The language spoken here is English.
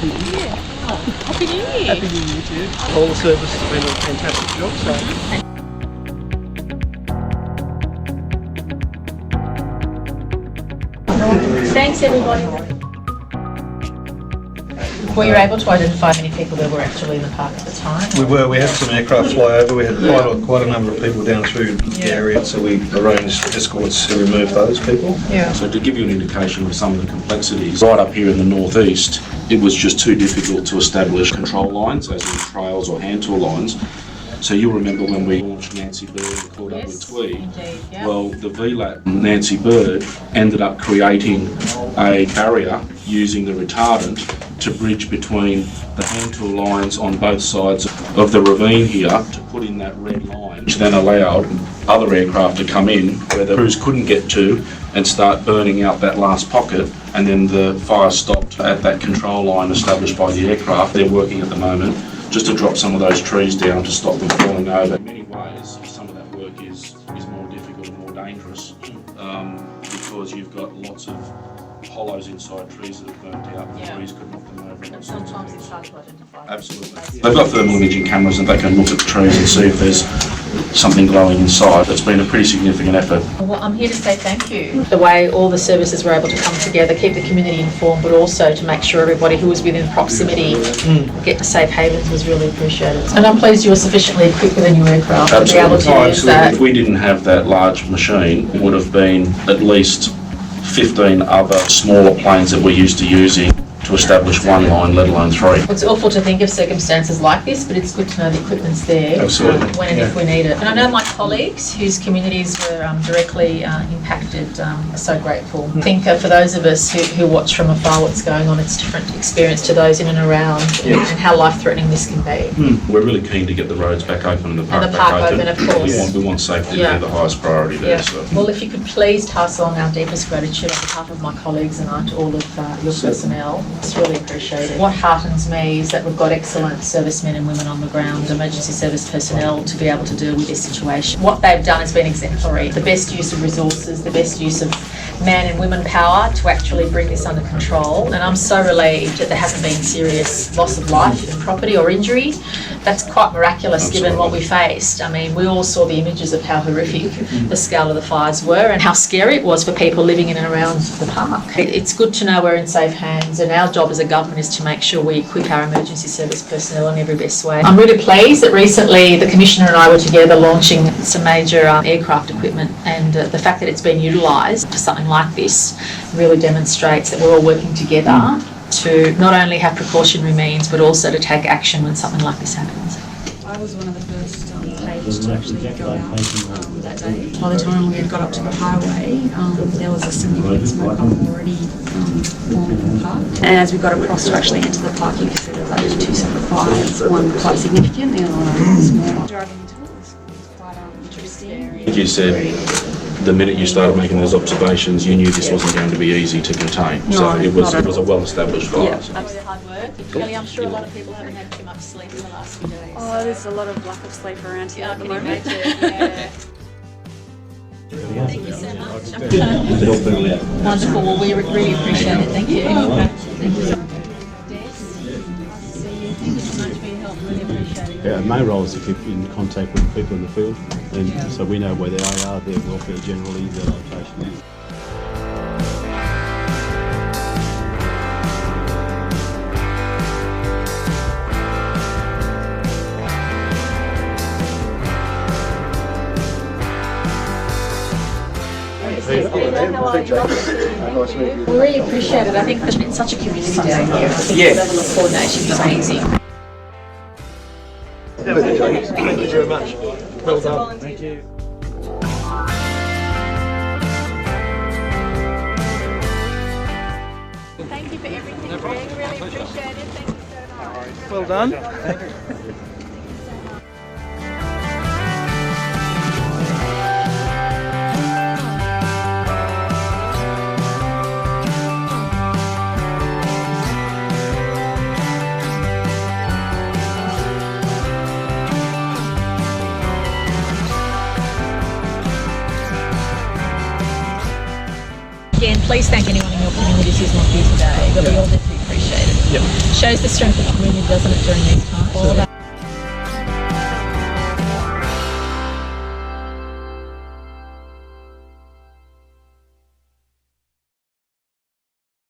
New Year. Happy New Year. Happy New Year to you. All the service has been a fantastic job, so Thanks, everybody. Were you able to identify how many people there were actually in the park at the time? We had some aircraft fly over. We had quite a number of people down through the area, so we arranged escorts to remove those people. Yeah. So to give you an indication of some of the complexities, right up here in the northeast, it was just too difficult to establish control lines, as in trails or hand tool lines. So you'll remember when we launched Nancy Bird and caught up with Tweed. Indeed, yeah. Well, the VLAT Nancy Bird ended up creating a barrier using the retardant to bridge between the hand tool lines on both sides of the ravine here to put in that red line, which then allowed other aircraft to come in where the crews couldn't get to and start burning out that last pocket, and then the fire stopped at that control line established by the aircraft. They're working at the moment just to drop some of those trees down to stop them falling over. In many ways, some of that work is more difficult and more dangerous because you've got lots of hollows inside trees that have burnt out, and the trees could knock them over. And sometimes it's hard to identify. Absolutely. They've got thermal imaging cameras and they can look at the trees and see if there's something glowing inside. It's been a pretty significant effort. Well, I'm here to say thank you. The way all the services were able to come together, keep the community informed, but also to make sure everybody who was within proximity get to safe havens was really appreciated. And I'm pleased you were sufficiently equipped with a new aircraft to be able to use that. If we didn't have that large machine, it would have been at least 15 other smaller planes that we're used to using to establish one line, let alone three. It's awful to think of circumstances like this, but it's good to know the equippment's there Absolutely. when and if we need it. And I know my colleagues whose communities were directly impacted are so grateful. I think for those of us who watch from afar what's going on, it's a different experience to those in and around and how life-threatening this can be. We're really keen to get the roads back open and the park back open. Of course. We want safety to be the highest priority there. Yeah. So. Well, if you could please pass along our deepest gratitude on behalf of my colleagues and I to all of your personnel. It's really appreciated. What heartens me is that we've got excellent servicemen and women on the ground, emergency service personnel, to be able to deal with this situation. What they've done has been exemplary. The best use of resources, the best use of man and women power to actually bring this under control. And I'm so relieved that there hasn't been serious loss of life and property or injury. That's quite miraculous given what we faced. I mean, we all saw the images of how horrific the scale of the fires were and how scary it was for people living in and around the park. It's good to know we're in safe hands, and our job as a government is to make sure we equip our emergency service personnel in every best way. I'm really pleased that recently the Commissioner and I were together launching some major aircraft equipment, and the fact that it's been utilised for something like this really demonstrates that we're all working together to not only have precautionary means but also to take action when something like this happens. I was one of the first pages to actually go out that day. By the time we had got up to the highway, there was a significant smoke already forming in the park. And as we got across to actually enter the park, you could see there was actually two separate fires, one quite significant, the other one small. Driving into it was quite interesting. You said the minute you started making those observations, you knew this wasn't going to be easy to contain. So it was a well-established fire. Absolutely hard work. Kelly, I'm sure a lot of people haven't had too much sleep in the last few days. Oh, there's a lot of lack of sleep around here at the moment. Thank you so much. Wonderful. Well, we really appreciate it. Thank you. Thank you so much. Thank you so much for your help. Really appreciate it. Our main role is to keep in contact with people in the field, and so we know where they are, their welfare generally, their location. We really appreciate it. I think it's such a community down here. The level of coordination is amazing. thank you very much. Well done. Thank you. Thank you for everything, Greg. Really appreciate it. Thank you so much. Well done. Again, please thank anyone in your communities who's not here today, but we all deeply appreciate it. Shows the strength of community, doesn't it, during these times?